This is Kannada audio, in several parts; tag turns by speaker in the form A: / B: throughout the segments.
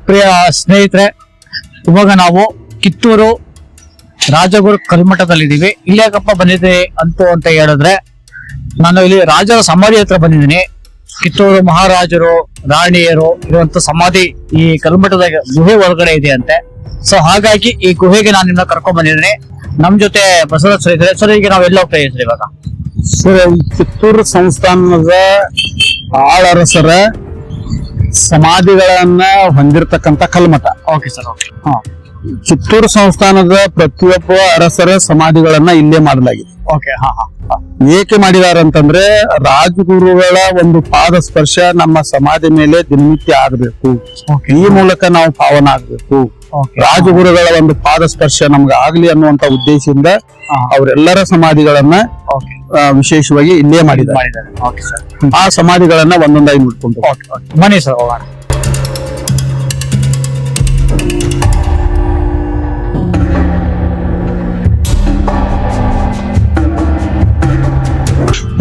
A: ಪ್ರಿಯ ಸ್ನೇಹಿತರೆ, ಇವಾಗ ನಾವು ಕಿತ್ತೂರು ರಾಜಗುರು ಕಲ್ಮಠದಲ್ಲಿದ್ದೀವಿ. ಇಲ್ಲಿ ಯಾಕಪ್ಪ ಬಂದಿದೆ ಅಂತ ಹೇಳಿದ್ರೆ, ನಾನು ಇಲ್ಲಿ ರಾಜರ ಸಮಾಧಿ ಹತ್ರ ಬಂದಿದ್ದೀನಿ. ಕಿತ್ತೂರು ಮಹಾರಾಜರು, ರಾಣಿಯರು ಇರುವಂತ ಸಮಾಧಿ ಈ ಕಲ್ಮಠದ ಗುಹೆ ಒಳಗಡೆ ಇದೆ ಅಂತೆ. ಸೊ ಹಾಗಾಗಿ ಈ ಗುಹೆಗೆ ನಾನು ನಿಮ್ಮನ್ನ ಕರ್ಕೊಂಡ್ ಬಂದಿದ್ದೀನಿ. ನಮ್ ಜೊತೆ ಬಸವರಾಜ್ ಸರ್ ಇದ್ದಾರೆ. ಸರ್, ಈಗ ನಾವ್ ಎಲ್ಲ ಹೋಗ್ತಾ ಇದ್ದೀವಿ ಇವಾಗ?
B: ಸರ್, ಕಿತ್ತೂರು ಸಂಸ್ಥಾನದ ಆಳರಸರ ಸಮಾಧಿಗಳನ್ನ ಹೊಂದಿರತಕ್ಕಂತ Kalmath.
A: Okay sir, okay.
B: Kittur ಸಂಸ್ಥಾನದ ಪ್ರತಿಯೊಬ್ಬ ಅರಸರ ಸಮಾಧಿಗಳನ್ನ ಇಲ್ಲೇ ಮಾಡಲಾಗಿದೆ.
A: ಓಕೆ.
B: ಏಕೆ ಮಾಡಿದಾರೆ ಅಂತಂದ್ರೆ, ರಾಜಗುರುಗಳ ಒಂದು ಪಾದ ಸ್ಪರ್ಶ ನಮ್ಮ ಸಮಾಧಿ ಮೇಲೆ ದಿನನಿತ್ಯ ಆಗಬೇಕು. ಈ ಮೂಲಕ ನಾವು ಪಾವನ ಆಗ್ಬೇಕು. ರಾಜಗುರುಗಳ ಒಂದು ಪಾದ ಸ್ಪರ್ಶ ನಮ್ಗೆ ಆಗ್ಲಿ ಅನ್ನುವಂತ ಉದ್ದೇಶದಿಂದ ಅವರೆಲ್ಲರ ಸಮಾಧಿಗಳನ್ನ ವಿಶೇಷವಾಗಿ ಇಲ್ಲೇ ಮಾಡಿದ್ದಾರೆ. ಆ ಸಮಾಧಿಗಳನ್ನ ಒಂದೊಂದಾಗಿ ನೋಡ್ಕೊಂಡು
A: ಬನ್ನಿ ಸರ್, ಹೋಗೋಣ.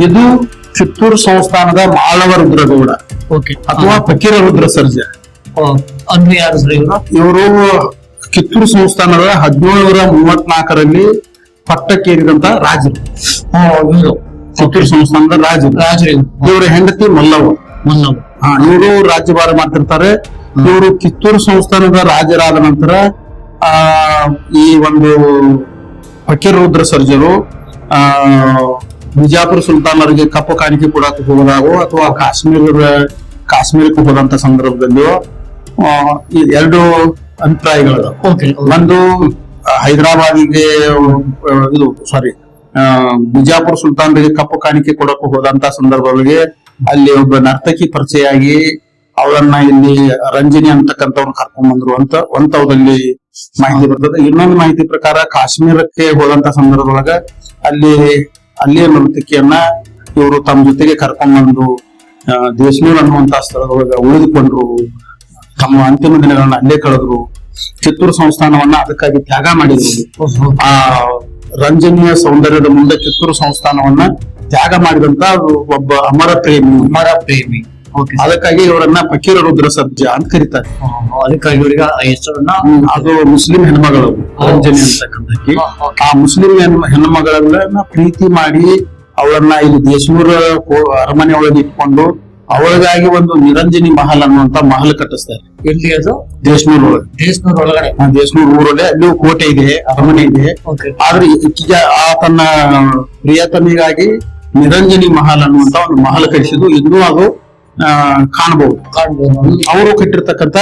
B: ಇದು ಕಿತ್ತೂರು ಸಂಸ್ಥಾನದ ಮಾಳವ ರುದ್ರಗೌಡ ಅಥವಾ ಫಕೀರ ರುದ್ರ ಸರ್ಜಾ.
A: ಅಂದ್ರೆ ಯಾರು ಸರ್ ಇವರು?
B: ಇವರು ಕಿತ್ತೂರು ಸಂಸ್ಥಾನದ 1734ರಲ್ಲಿ ಪಟ್ಟಕ್ಕೇರಿದಂತ ರಾಜರು. ಕಿತ್ತೂರು ಸಂಸ್ಥಾನದ ರಾಜರು. ಇವರ ಹೆಂಡತಿ ಮಲ್ಲವ್ವ. ಇವರು ರಾಜ್ಯಭಾರ ಮಾಡ್ತಿರ್ತಾರೆ. ಇವರು ಕಿತ್ತೂರು ಸಂಸ್ಥಾನದ ರಾಜರಾದ ನಂತರ ಈ ಒಂದು ಫಕೀರ ರುದ್ರ ಸರ್ಜರು ಬಿಜಾಪುರ ಸುಲ್ತಾನರಿಗೆ ಕಪ್ಪು ಕಾಣಿಕೆ ಕೊಡಕ್ಕೆ ಹೋಗೋದಾಗೋ ಅಥವಾ ಕಾಶ್ಮೀರಕ್ಕೆ ಹೋದಂತ ಸಂದರ್ಭದಲ್ಲಿಯೋ ಎರಡು ಅಭಿಪ್ರಾಯಗಳು. ಒಂದು ಹೈದರಾಬಾದಿಗೆ ಬಿಜಾಪುರ ಸುಲ್ತಾನರಿಗೆ ಕಪ್ಪು ಕಾಣಿಕೆ ಕೊಡಕ್ಕೆ ಹೋದಂತ ಸಂದರ್ಭಗಳಿಗೆ ಅಲ್ಲಿ ಒಬ್ಬ ನರ್ತಕಿ ಪರಿಚಯ ಆಗಿ ಅವಳನ್ನ ಇಲ್ಲಿ ರಂಜನಿ ಅಂತಕ್ಕಂಥವ್ರನ್ನ ಕರ್ಕೊಂಡ್ ಬಂದ್ರು ಅಂತವದಲ್ಲಿ ಮಾಹಿತಿ ಬರ್ತದೆ. ಇನ್ನೊಂದು ಮಾಹಿತಿ ಪ್ರಕಾರ ಕಾಶ್ಮೀರಕ್ಕೆ ಹೋದಂತ ಸಂದರ್ಭದೊಳಗ ಅಲ್ಲಿಯ ನರ್ತಕಿಯನ್ನ ಇವರು ತಮ್ಮ ಜೊತೆಗೆ ಕರ್ಕೊಂಡ್ ಬಂದು ದೇಶನೂರ್ ಅನ್ನುವಂತ ಸ್ಥಳದೊಳಗ ಉಳಿದುಕೊಂಡ್ರು. ತಮ್ಮ ಅಂತಿಮ ದಿನಗಳನ್ನ ಅಲ್ಲೇ ಕಳೆದ್ರು. ಕಿತ್ತೂರು ಸಂಸ್ಥಾನವನ್ನ ಅದಕ್ಕಾಗಿ ತ್ಯಾಗ ಮಾಡಿದ್ರು. ಆ ರಂಜನೀಯ ಸೌಂದರ್ಯದ ಮುಂದೆ ಕಿತ್ತೂರು ಸಂಸ್ಥಾನವನ್ನ ತ್ಯಾಗ ಮಾಡಿದಂತ ಒಬ್ಬ ಅಮರ ಪ್ರೇಮಿ. ಅದಕ್ಕಾಗಿ ಇವರನ್ನ ಫಕೀರ ರುದ್ರ ಸರ್ಜಾ ಅಂತ ಕರೀತಾರೆ.
A: ಅದಕ್ಕಾಗಿ ಇವರಿಗೆ ಹೆಸರನ್ನ,
B: ಅದು ಮುಸ್ಲಿಂ ಹೆಣ್ಮಗಳು ರಂಜನಿ ಅಂತಕ್ಕಂಥಕ್ಕೆ. ಆ ಮುಸ್ಲಿಂ ಹೆಣ್ಮಗಳನ್ನ ಪ್ರೀತಿ ಮಾಡಿ ಅವಳನ್ನ ಇಲ್ಲಿ ದೇಶನೂರ ಅರಮನೆ ಒಳಗೆ ಇಟ್ಕೊಂಡು ಅವಳಿಗಾಗಿ ಒಂದು ನಿರಂಜನಿ ಮಹಲ್ ಅನ್ನುವಂತ ಮಹಲ್ ಕಟ್ಟಿಸ್ತಾರೆ.
A: ಎಲ್ಲಿ ಅದು?
B: ದೇಶನೂರ್ ಒಳಗೆ. ದೇಶನೂರ್ ಊರಲ್ಲೇ ಅಲ್ಲಿ ಕೋಟೆ ಇದೆ, ಅರಮನೆ ಇದೆ. ಆದ್ರೆ ತನ್ನ ಪ್ರಿಯತಮಿಗಾಗಿ ನಿರಂಜನಿ ಮಹಲ್ ಅನ್ನುವಂತ ಒಂದು ಮಹಲ್ ಕಟ್ಟಿಸಿದ್ದು ಇನ್ನೂ ಅದು ಕಾಣಬಹುದು. ಅವರು ಕಟ್ಟಿರ್ತಕ್ಕಂಥ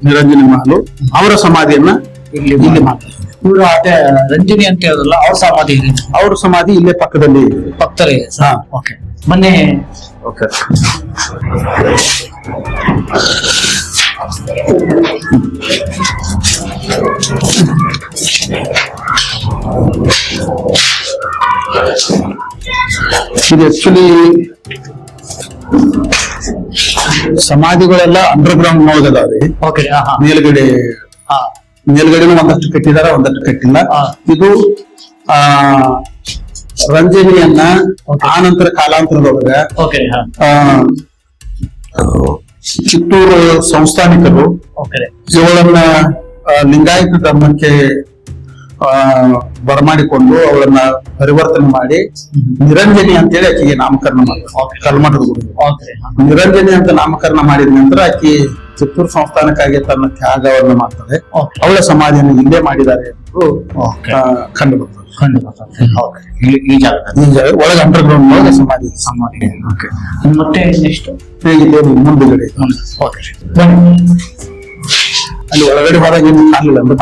B: ನಿರಂಜನಿ ಮಹಲು, ಅವರ ಸಮಾಧಿಯನ್ನ ಇಲ್ಲಿ ಮಾಡ್ತಾರೆ.
A: ಇವರು ಅದೇ ರಂಜನಿ ಅಂತ ಹೇಳೋದಲ್ಲ, ಅವ್ರ ಸಮಾಧಿ
B: ಇಲ್ಲೇ ಪಕ್ಕದಲ್ಲಿ
A: ಇದೆ. ಓಕೆ, ಬನ್ನಿ.
B: ಓಕೆ, ಇದು ಆಕ್ಚುಲಿ ಸಮಾಧಿಗಳೆಲ್ಲ ಅಂಡರ್ ಗ್ರೌಂಡ್ ನೋಡಿದಾವೆ. ಮೇಲ್ಗಡೆನೂ ಒಂದಷ್ಟು ಕಟ್ಟಿದಾರ, ಒಂದಷ್ಟು ಕಟ್ಟಿಲ್ಲ. ಇದು ರಂಜನಿಯನ್ನ ಆನಂತರ ಕಾಲಾಂತರದೊಳಗ ಕಿತ್ತೂರು ಸಂಸ್ಥಾನಿಕರು ಇವಳನ್ನ ಲಿಂಗಾಯತ ಧರ್ಮಕ್ಕೆ ಬರಮಾಡಿಕೊಂಡು ಅವಳನ್ನ ಪರಿವರ್ತನೆ ಮಾಡಿ ನಿರಂಜನಿ ಅಂತೇಳಿ ಆಕೆಗೆ ನಾಮಕರಣ ಮಾಡ್ತಾರೆ. ಕಲ್ಮಠದ ಗುರು ನಿರಂಜನಿ ಅಂತ ನಾಮಕರಣ ಮಾಡಿದ ನಂತರ ಆಕೆ ಕಿತ್ತೂರು ಸಂಸ್ಥಾನಕ್ಕಾಗಿ ತನ್ನ ತ್ಯಾಗವನ್ನು ಮಾಡ್ತಾರೆ. ಅವಳ ಸಮಾಧಿಯನ್ನು ಇಲ್ಲೇ ಮಾಡಿದ್ದಾರೆ ಎಂದು ಕಂಡು ಬರ್ತದೆ. ಒಳಗೆ ಅಂಡರ್ ಗ್ರೌಂಡ್ ಒಳಗೆ ಸಮಾಧಿ.
A: ಮತ್ತೆ ನೆಕ್ಸ್ಟ್
B: ಮುಂದುಗಡೆ ಅಲ್ಲಿ ಒಳಗಡೆ ಹೊರಗೆ ಕಾಣಲಿಲ್ಲ ಅಂದ್ರೆ